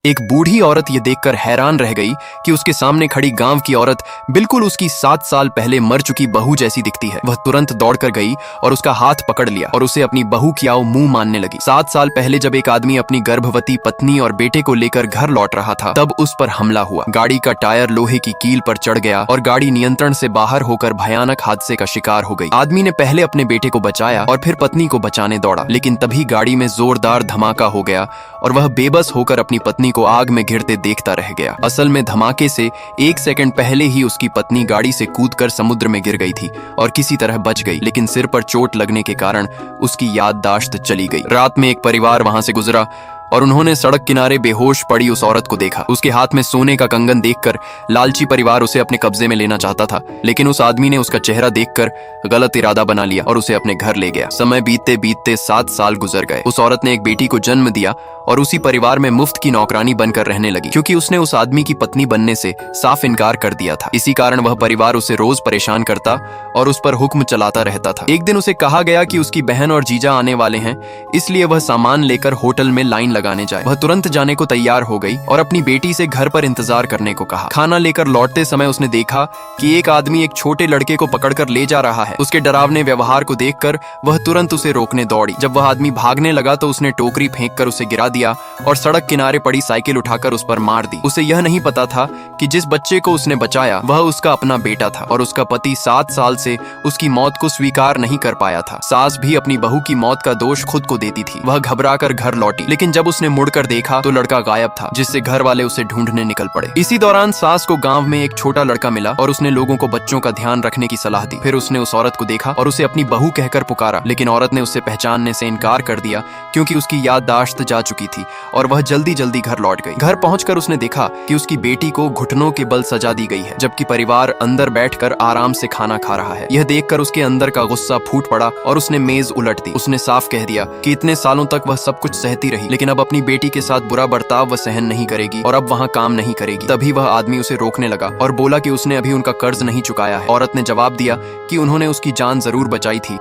एक बूढ़ी औरत ये देखकर हैरान रह गई कि उसके सामने खड़ी गांव की औरत बिल्कुल उसकी 7 साल पहले मर चुकी बहू जैसी दिखती है। वह तुरंत दौड़कर गई और उसका हाथ पकड़ लिया और उसे अपनी बहू की आओ मुंह मानने लगी। 7 साल पहले जब एक आदमी अपनी गर्भवती पत्नी और बेटे को लेकर घर लौट रहा था, तब उस पर हमला हुआ। गाड़ी का टायर लोहे की कील पर चढ़ गया और गाड़ी नियंत्रण से बाहर होकर भयानक हादसे का शिकार हो गई। आदमी ने पहले अपने बेटे को बचाया और फिर पत्नी को बचाने दौड़ा, लेकिन तभी गाड़ी में जोरदार धमाका हो गया और वह बेबस होकर अपनी पत्नी को आग में घिरते देखता रह गया। असल में धमाके से 1 सेकंड पहले ही उसकी पत्नी गाड़ी से कूदकर समुद्र में गिर गई थी और किसी तरह बच गई, लेकिन सिर पर चोट लगने के कारण उसकी याददाश्त चली गई। रात में एक परिवार वहां से गुजरा और उन्होंने सड़क किनारे बेहोश पड़ी उस औरत को देखा। उसके हाथ में सोने का कंगन देखकर लालची परिवार उसे अपने कब्जे में लेना चाहता था, लेकिन उस आदमी ने उसका चेहरा देखकर गलत इरादा बना लिया और उसे अपने घर ले गया। समय बीतते बीतते 7 साल गुजर गए। उस औरत ने एक बेटी को जन्म दिया और उसी परिवार में मुफ्त की नौकरानी बनकर रहने लगी, क्योंकि उसने उस आदमी की पत्नी बनने से साफ इनकार कर दिया था। इसी कारण वह परिवार उसे रोज परेशान करता और उस पर हुक्म चलाता रहता था। एक दिन उसे कहा गया कि उसकी बहन और जीजा आने वाले हैं, इसलिए वह सामान लेकर होटल में लाइन लगाने जाए। वह तुरंत जाने को तैयार हो गई और अपनी बेटी से घर पर इंतजार करने को कहा। खाना लेकर लौटते समय उसने देखा कि एक आदमी एक छोटे लड़के को पकड़कर ले जा रहा है। उसके डरावने व्यवहार को देखकर वह तुरंत उसे रोकने दौड़ी। जब वह आदमी भागने लगा तो उसने टोकरी फेंककर उसे गिरा दिया और सड़क किनारे पड़ी साइकिल उठाकर उस पर मार दी। उसे यह नहीं पता था कि जिस बच्चे को उसने बचाया वह उसका अपना बेटा था और उसका पति 7 साल से उसकी मौत को स्वीकार नहीं कर पाया था। सास भी अपनी बहू की मौत का दोष खुद को देती थी। वह घबराकर घर लौटी, लेकिन जब उसने मुड़कर देखा तो लड़का गायब था, जिससे घर वाले उसे ढूंढने निकल पड़े। इसी दौरान सास को गांव में एक छोटा लड़का मिला और उसने लोगों को बच्चों का ध्यान रखने की सलाह दी। फिर उसने उस औरत को देखा और उसे अपनी बहू कहकर पुकारा, लेकिन औरत ने उसे पहचानने से इनकार कर दिया क्योंकि उसकी याददाश्त जा चुकी थी और वह जल्दी जल्दी घर लौट गई। घर पहुंचकर उसने देखा कि उसकी बेटी को घुटनों के बल सजा दी गई है, जबकि परिवार अंदर बैठकर आराम से खाना खा रहा है। यह देखकर उसके अंदर का गुस्सा फूट पड़ा और उसने मेज उलट दी। उसने साफ कह दिया कि इतने सालों तक वह सब कुछ सहती रही, लेकिन अब अपनी बेटी के साथ बुरा बर्ताव वह सहन नहीं करेगी और अब वहाँ काम नहीं करेगी। तभी वह आदमी उसे रोकने लगा और बोला कि उसने अभी उनका कर्ज नहीं चुकाया है। औरत ने जवाब दिया कि उन्होंने उसकी जान जरूर बचाई थी,